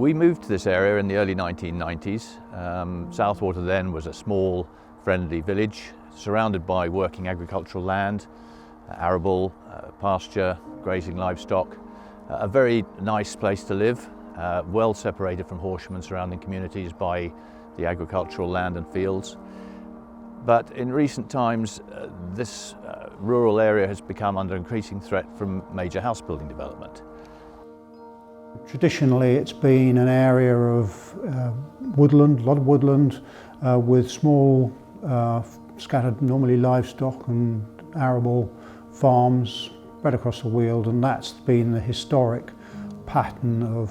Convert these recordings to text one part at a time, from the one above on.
We moved to this area in the early 1990s. Southwater then was a small, friendly village surrounded by working agricultural land, arable, pasture, grazing livestock. A very nice place to live, well separated from Horsham and surrounding communities by the agricultural land and fields. But in recent times, this rural area has become under increasing threat from major house building development. Traditionally, it's been an area of woodland, a lot of woodland, with small scattered, normally livestock and arable farms spread across the Weald, and that's been the historic pattern of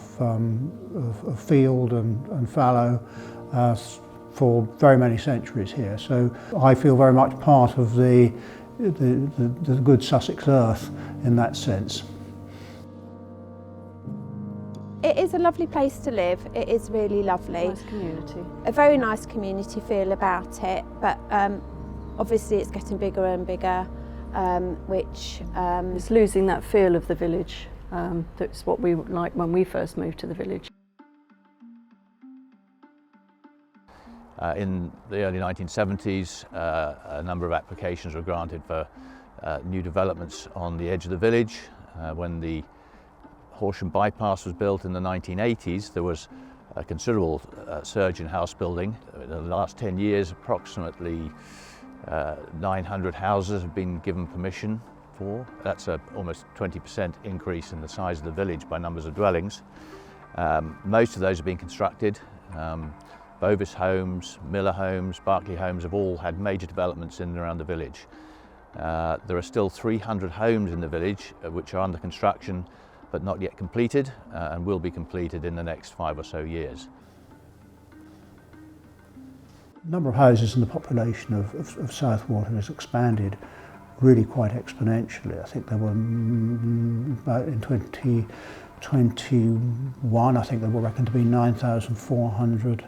field and fallow for very many centuries here. So I feel very much part of the good Sussex earth in that sense. It is a lovely place to live. It is really lovely. Nice community. A very nice community feel about it, but obviously it's getting bigger and bigger, which... It's losing that feel of the village. That's what we liked when we first moved to the village. In the early 1970s, a number of applications were granted for new developments on the edge of the village. When the Horsham bypass was built in the 1980s, there was a considerable surge in house building. In the last 10 years, approximately 900 houses have been given permission for. That's almost 20% increase in the size of the village by numbers of dwellings. Most of those have been constructed. Bovis Homes, Miller Homes, Berkeley Homes have all had major developments in and around the village. There are still 300 homes in the village which are under construction but not yet completed, and will be completed in the next 5 or so years. The number of houses and the population of Southwater has expanded really quite exponentially. I think there were about in 2021, I think there were reckoned to be 9,400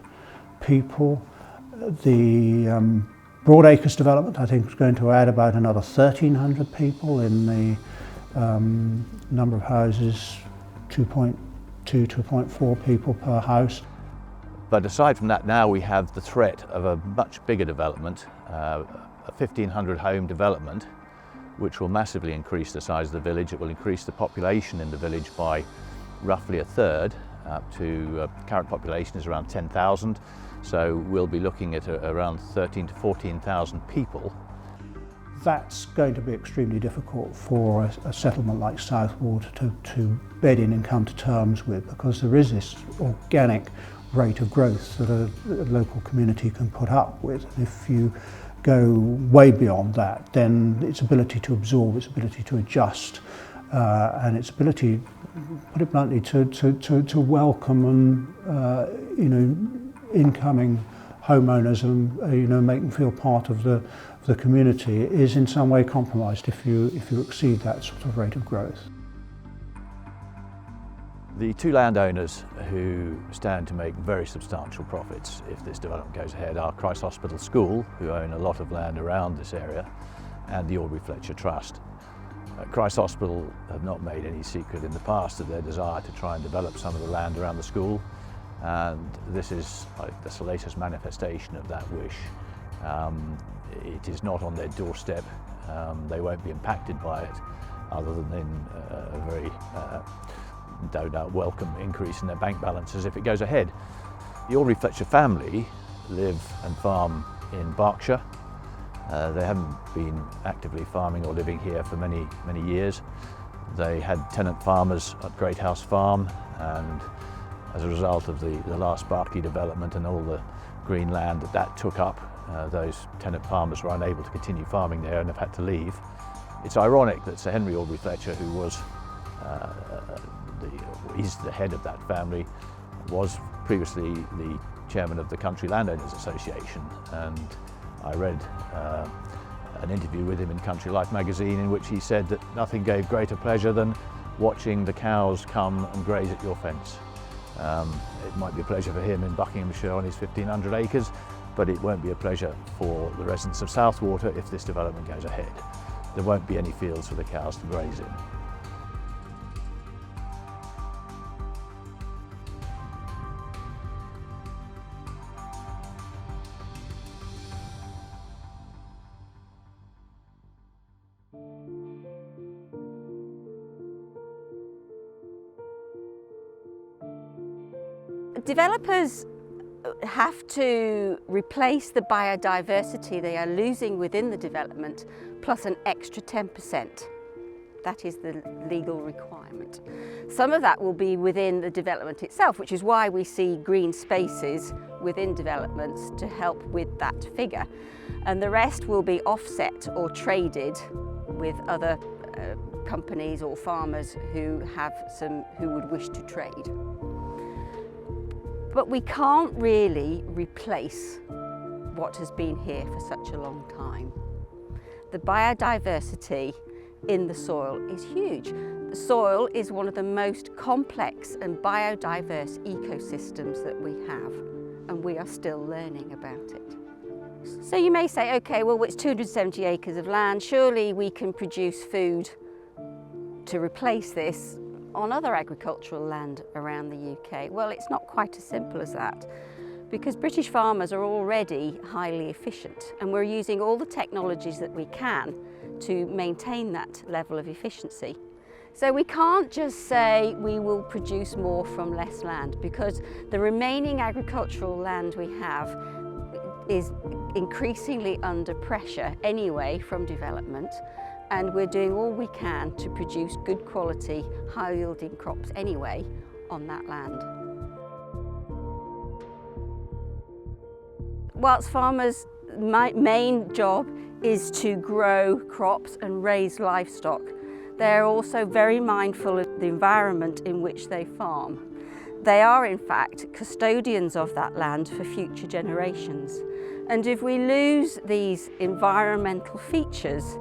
people. The Broadacres development, I think, is going to add about another 1,300 people in the number of houses, 2.2, 2.4 people per house. But aside from that, now we have the threat of a much bigger development, a 1,500 home development, which will massively increase the size of the village. It will increase the population in the village by roughly a third, up to current population is around 10,000. So we'll be looking at around 13,000 to 14,000 people. That's going to be extremely difficult for a settlement like Southwater to bed in and come to terms with, because there is this organic rate of growth that a local community can put up with. If you go way beyond that, then its ability to absorb, its ability to adjust, and its ability, put it bluntly, to welcome and incoming homeowners and make them feel part of the community is in some way compromised if you exceed that sort of rate of growth. The two landowners who stand to make very substantial profits if this development goes ahead are Christ Hospital School, who own a lot of land around this area, and the Aubrey Fletcher Trust. Christ Hospital have not made any secret in the past of their desire to try and develop some of the land around the school, and this is the latest manifestation of that wish. It is not on their doorstep. They won't be impacted by it, other than in a very no doubt welcome increase in their bank balances if it goes ahead. The Aubrey Fletcher family live and farm in Berkshire. They haven't been actively farming or living here for many years. They had tenant farmers at Great House Farm, and as a result of the last Berkeley development and all the green land that took up, those tenant farmers were unable to continue farming there and have had to leave. It's ironic that Sir Henry Aubrey Fletcher, who was he's the head of that family, was previously the chairman of the Country Landowners Association, and I read an interview with him in Country Life magazine in which he said that nothing gave greater pleasure than watching the cows come and graze at your fence. It might be a pleasure for him in Buckinghamshire on his 1,500 acres, but it won't be a pleasure for the residents of Southwater if this development goes ahead. There won't be any fields for the cows to graze in. Developers have to replace the biodiversity they are losing within the development plus an extra 10%. That is the legal requirement. Some of that will be within the development itself, which is why we see green spaces within developments to help with that figure. And the rest will be offset or traded with other companies or farmers who would wish to trade. But we can't really replace what has been here for such a long time. The biodiversity in the soil is huge. The soil is one of the most complex and biodiverse ecosystems that we have, and we are still learning about it. So you may say, okay, well, it's 270 acres of land, surely we can produce food to replace this on other agricultural land around the UK. Well, it's not quite as simple as that, because British farmers are already highly efficient, and we're using all the technologies that we can to maintain that level of efficiency. So we can't just say we will produce more from less land, because the remaining agricultural land we have is increasingly under pressure anyway from development, and we're doing all we can to produce good quality, high yielding crops anyway on that land. Whilst farmers' main job is to grow crops and raise livestock, they're also very mindful of the environment in which they farm. They are in fact custodians of that land for future generations. And if we lose these environmental features,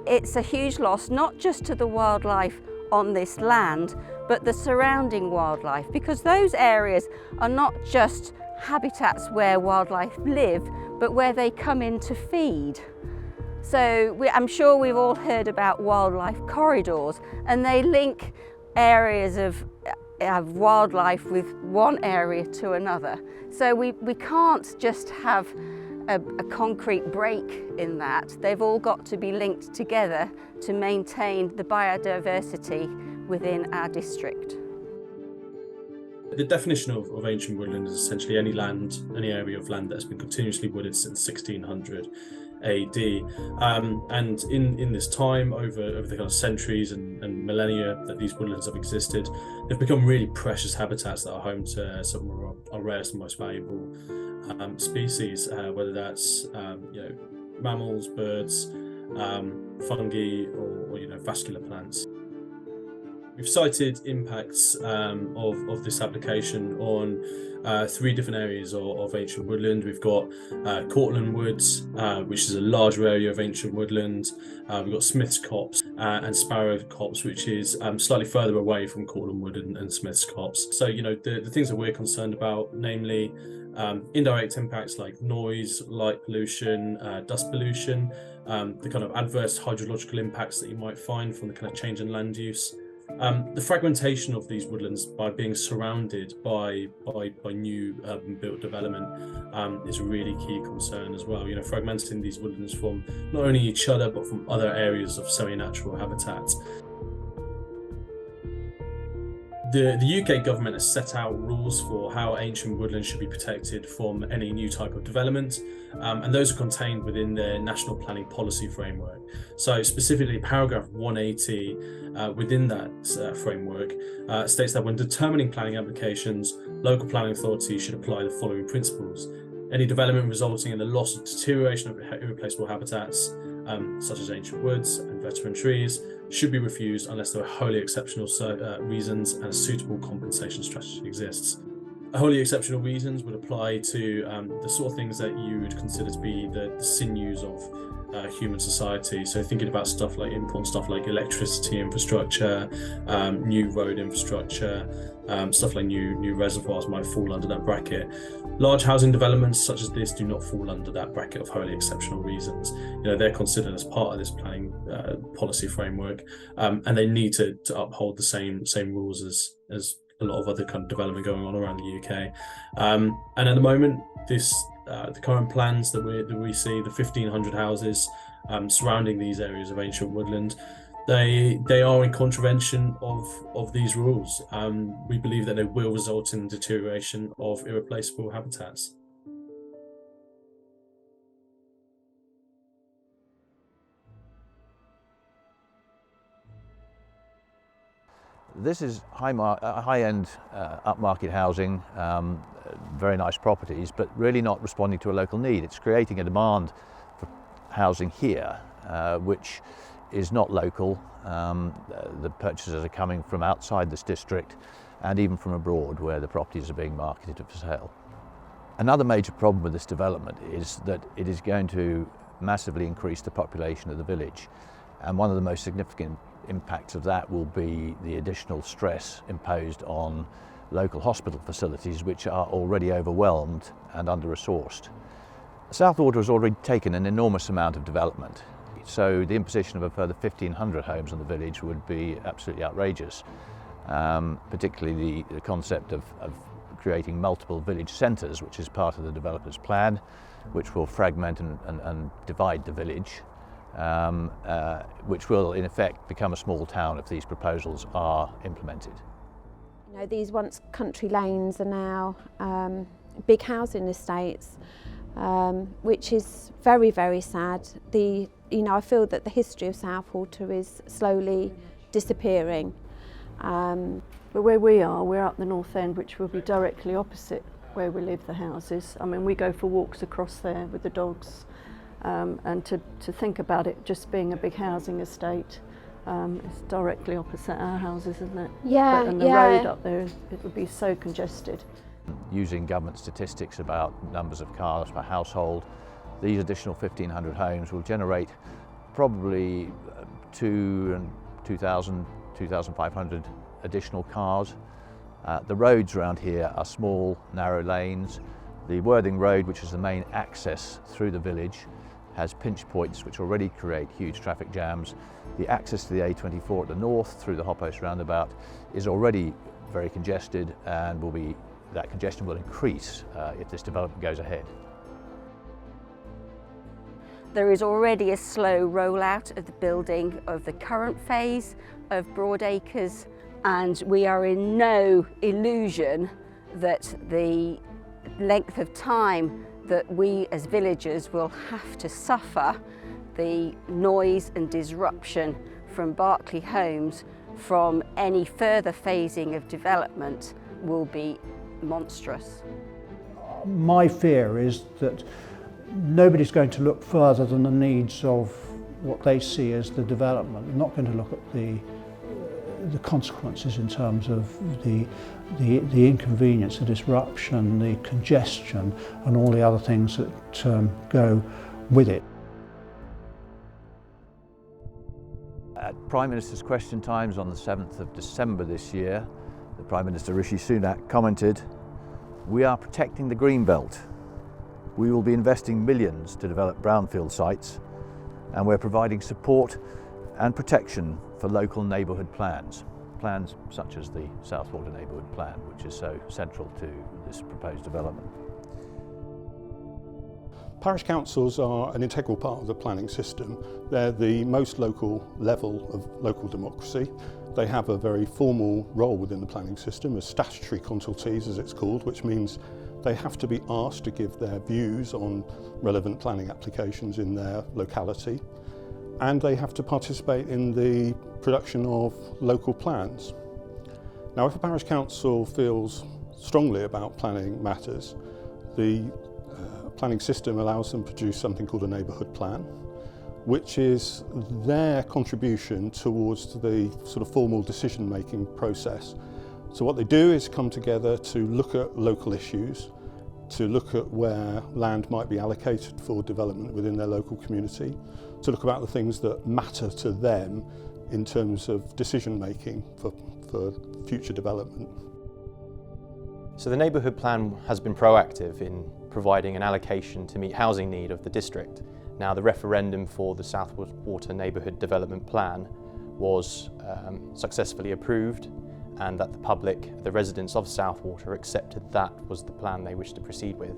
it's a huge loss, not just to the wildlife on this land, but the surrounding wildlife, because those areas are not just habitats where wildlife live, but where they come in to feed. So I'm sure we've all heard about wildlife corridors, and they link areas of wildlife with one area to another. So we can't just have a concrete break in that. They've all got to be linked together to maintain the biodiversity within our district. The definition of ancient woodland is essentially any area of land that has been continuously wooded since 1600 AD. And in this time, over the kind of centuries and millennia that these woodlands have existed, they've become really precious habitats that are home to some of our rarest and most valuable species, whether that's mammals, birds, fungi, or vascular plants. We've cited impacts of this application on 3 different areas of ancient woodland. We've got Cortland Woods, which is a larger area of ancient woodland. We've got Smith's Copse and Sparrow Copse, which is slightly further away from Cortland Wood and Smith's Copse. So, the things that we're concerned about, namely indirect impacts like noise, light pollution, dust pollution, the kind of adverse hydrological impacts that you might find from the kind of change in land use. The fragmentation of these woodlands by being surrounded by new urban built development is a really key concern as well. Fragmenting these woodlands from not only each other but from other areas of semi-natural habitat. The UK government has set out rules for how ancient woodlands should be protected from any new type of development, and those are contained within their National Planning Policy Framework. So specifically paragraph 180 within that framework states that when determining planning applications, local planning authorities should apply the following principles. Any development resulting in the loss or deterioration of irreplaceable habitats, such as ancient woods and veteran trees, should be refused unless there are wholly exceptional reasons and a suitable compensation strategy exists. Wholly exceptional reasons would apply to the sort of things that you would consider to be the sinews of human society. So thinking about stuff like electricity infrastructure, new road infrastructure, stuff like new reservoirs might fall under that bracket. Large housing developments such as this do not fall under that bracket of wholly exceptional reasons. They're considered as part of this planning policy framework, and they need to uphold the same rules as a lot of other kind of development going on around the UK. And at the moment, the current plans that we see, the 1,500 houses surrounding these areas of ancient woodland, they are in contravention of these rules. We believe that they will result in deterioration of irreplaceable habitats. This is high-end upmarket housing, very nice properties, but really not responding to a local need. It's creating a demand for housing here, which is not local. The purchasers are coming from outside this district and even from abroad, where the properties are being marketed for sale. Another major problem with this development is that it is going to massively increase the population of the village, and one of the most significant impacts of that will be the additional stress imposed on local hospital facilities, which are already overwhelmed and under-resourced. Southwater has already taken an enormous amount of development, so the imposition of a further 1,500 homes on the village would be absolutely outrageous, particularly the concept of creating multiple village centres, which is part of the developer's plan, which will fragment and divide the village. Which will in effect become a small town if these proposals are implemented. You know, these once country lanes are now big housing estates, which is very, very sad. I feel that the history of Southwater is slowly disappearing. But where we are, we're up the north end, which will be directly opposite where we live, the houses. I mean, we go for walks across there with the dogs. And to think about it just being a big housing estate, it's directly opposite our houses, isn't it? Yeah, and the road up there, it would be so congested. Using government statistics about numbers of cars per household, these additional 1,500 homes will generate probably 2,500 additional cars. The roads around here are small, narrow lanes. The Worthing Road, which is the main access through the village, has pinch points which already create huge traffic jams. The access to the A24 at the north through the Hoppost roundabout is already very congested, and that congestion will increase if this development goes ahead. There is already a slow rollout of the building of the current phase of Broadacres, and we are in no illusion that the length of time that we as villagers will have to suffer the noise and disruption from Berkeley Homes from any further phasing of development will be monstrous. My fear is that nobody's going to look further than the needs of what they see as the development. They're not going to look at the consequences in terms of the inconvenience, the disruption, the congestion, and all the other things that go with it. At Prime Minister's Question Times on the 7th of December this year, the Prime Minister Rishi Sunak commented, "We are protecting the green belt. We will be investing millions to develop brownfield sites, and we're providing support and protection for local neighbourhood plans such as the Southwater Neighbourhood Plan, which is so central to this proposed development." Parish councils are an integral part of the planning system. They're the most local level of local democracy. They have a very formal role within the planning system as statutory consultees, as it's called, which means they have to be asked to give their views on relevant planning applications in their locality, and they have to participate in the production of local plans. Now, if a parish council feels strongly about planning matters, the planning system allows them to produce something called a neighbourhood plan, which is their contribution towards the sort of formal decision-making process. So what they do is come together to look at local issues, to look at where land might be allocated for development within their local community, to look about the things that matter to them in terms of decision-making for future development. So the neighbourhood plan has been proactive in providing an allocation to meet housing need of the district. Now, the referendum for the Southwater Neighbourhood Development Plan was successfully approved, and that the public, the residents of Southwater, accepted that was the plan they wished to proceed with,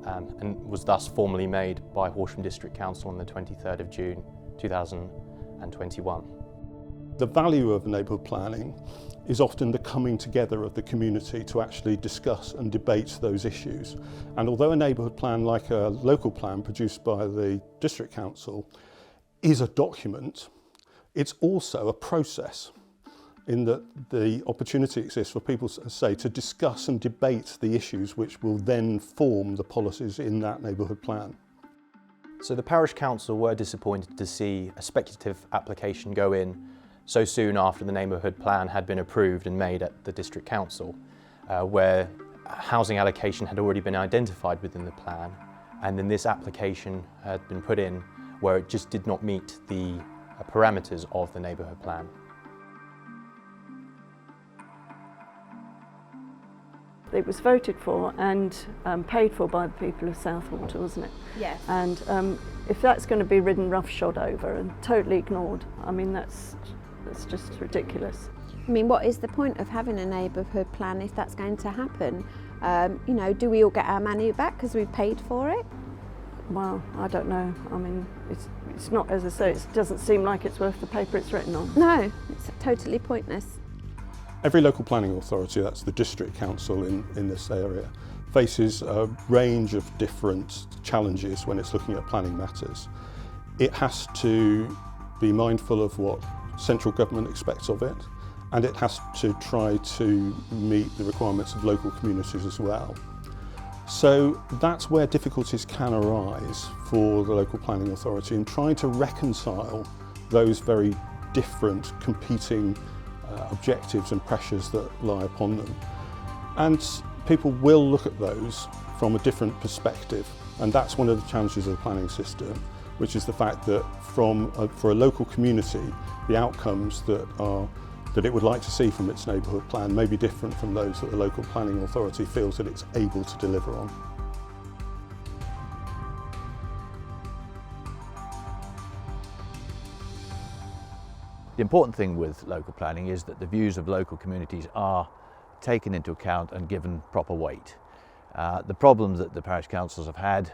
and was thus formally made by Horsham District Council on the 23rd of June 2021. The value of neighbourhood planning is often the coming together of the community to actually discuss and debate those issues. And although a neighbourhood plan, like a local plan produced by the district council, is a document, it's also a process in that the opportunity exists for people, say, to discuss and debate the issues which will then form the policies in that neighbourhood plan. So the parish council were disappointed to see a speculative application go in so soon after the neighbourhood plan had been approved and made at the district council, where housing allocation had already been identified within the plan, and then this application had been put in where it just did not meet the parameters of the neighbourhood plan. It was voted for and paid for by the people of Southwater, wasn't it? Yes. And if that's going to be ridden roughshod over and totally ignored, I mean, that's just ridiculous. I mean, what is the point of having a neighbourhood plan if that's going to happen? You know, do we all get our money back because we've paid for it? Well, I don't know. I mean, it's not, as I say, it doesn't seem like it's worth the paper it's written on. No, it's totally pointless. Every local planning authority, that's the district council in this area, faces a range of different challenges when it's looking at planning matters. It has to be mindful of what central government expects of it, and it has to try to meet the requirements of local communities as well. So that's where difficulties can arise for the local planning authority in trying to reconcile those very different competing objectives and pressures that lie upon them. And people will look at those from a different perspective, and that's one of the challenges of the planning system, which is the fact that for a local community, the outcomes that it would like to see from its neighbourhood plan may be different from those that the local planning authority feels that it's able to deliver on. The important thing with local planning is that the views of local communities are taken into account and given proper weight. The problem that the parish councils have had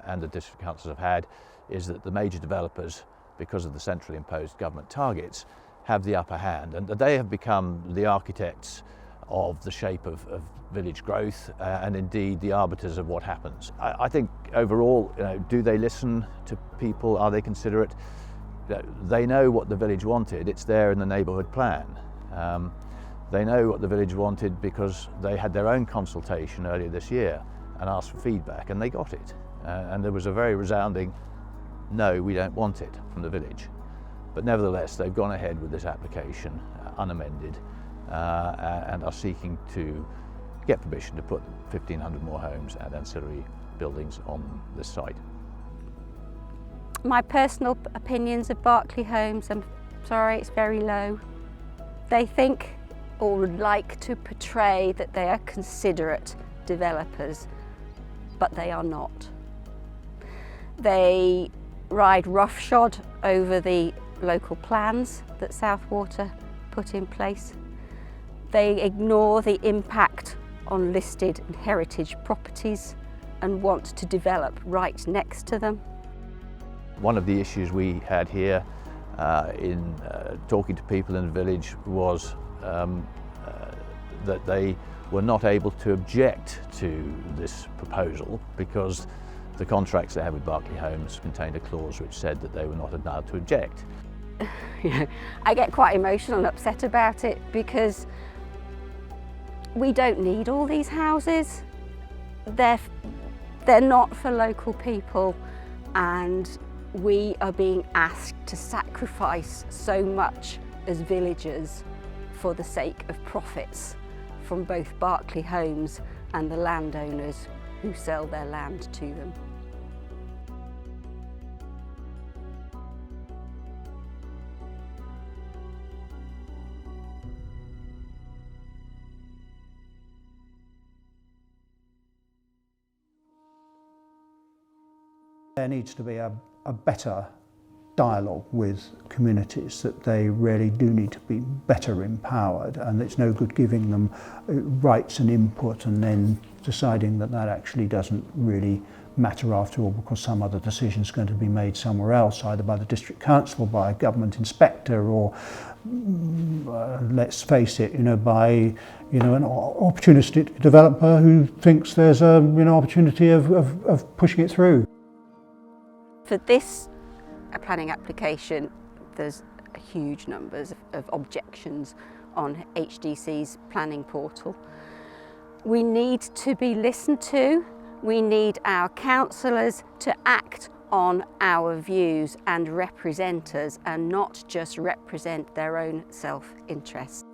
and the district councils have had is that the major developers, because of the centrally imposed government targets, have the upper hand, and they have become the architects of the shape of village growth and indeed the arbiters of what happens. I think overall, do they listen to people? Are they considerate? They know what the village wanted. It's there in the neighbourhood plan. They know what the village wanted because they had their own consultation earlier this year and asked for feedback, and they got it. And there was a very resounding no, we don't want it from the village. But nevertheless, they've gone ahead with this application unamended and are seeking to get permission to put 1,500 more homes and ancillary buildings on this site. My personal opinions of Berkeley Homes, I'm sorry, it's very low. They think or would like to portray that they are considerate developers, but they are not. They ride roughshod over the local plans that Southwater put in place. They ignore the impact on listed and heritage properties and want to develop right next to them. One of the issues we had here in talking to people in the village was that they were not able to object to this proposal because the contracts they had with Berkeley Homes contained a clause which said that they were not allowed to object. I get quite emotional and upset about it because we don't need all these houses. They're not for local people, and we are being asked to sacrifice so much as villagers for the sake of profits from both Berkeley Homes and the landowners who sell their land to them. There needs to be a better dialogue with communities, that they really do need to be better empowered, and it's no good giving them rights and input and then deciding that that actually doesn't really matter after all, because some other decision is going to be made somewhere else, either by the district council, by a government inspector, or let's face it, by an opportunistic developer who thinks there's an opportunity of pushing it through. For this planning application, there's huge numbers of objections on HDC's planning portal. We need to be listened to. We need our councillors to act on our views and represent us, and not just represent their own self-interest.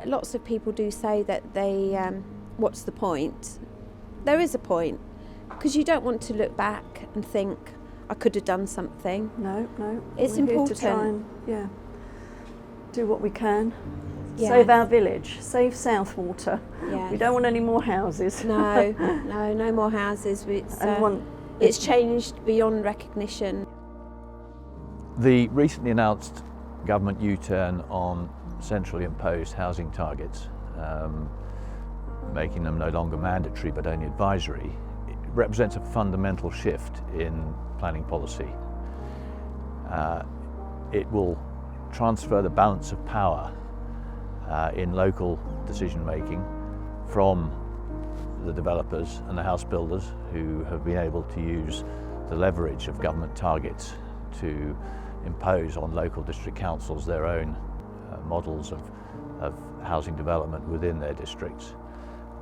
Lots of people do say that what's the point? There is a point, because you don't want to look back and think, I could have done something. No. It's We're important. here to try and, do what we can. Yeah. Save our village, save Southwater. Yes. We don't want any more houses. No more houses. It's changed beyond recognition. The recently announced government U-turn on centrally imposed housing targets, making them no longer mandatory but only advisory, it represents a fundamental shift in planning policy. It will transfer the balance of power in local decision making from the developers and the house builders, who have been able to use the leverage of government targets to impose on local district councils their own models of housing development within their districts.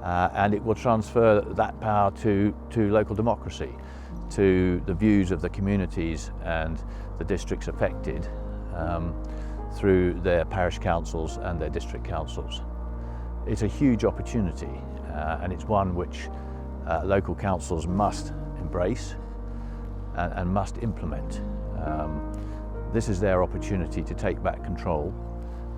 And it will transfer that power to local democracy, to the views of the communities and the districts affected through their parish councils and their district councils. It's a huge opportunity, and it's one which local councils must embrace and must implement. This is their opportunity to take back control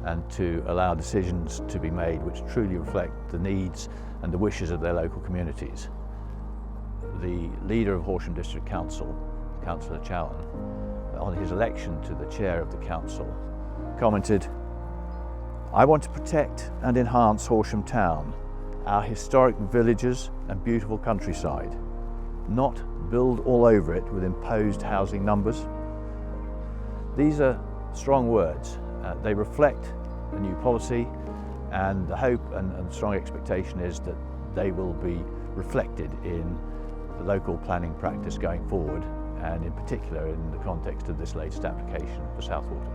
and to allow decisions to be made which truly reflect the needs and the wishes of their local communities. The leader of Horsham District Council, Councillor Chowton, on his election to the chair of the council, commented, "I want to protect and enhance Horsham Town, our historic villages and beautiful countryside, not build all over it with imposed housing numbers." These are strong words. They reflect a new policy, and the hope and strong expectation is that they will be reflected in the local planning practice going forward, and in particular in the context of this latest application for Southwater.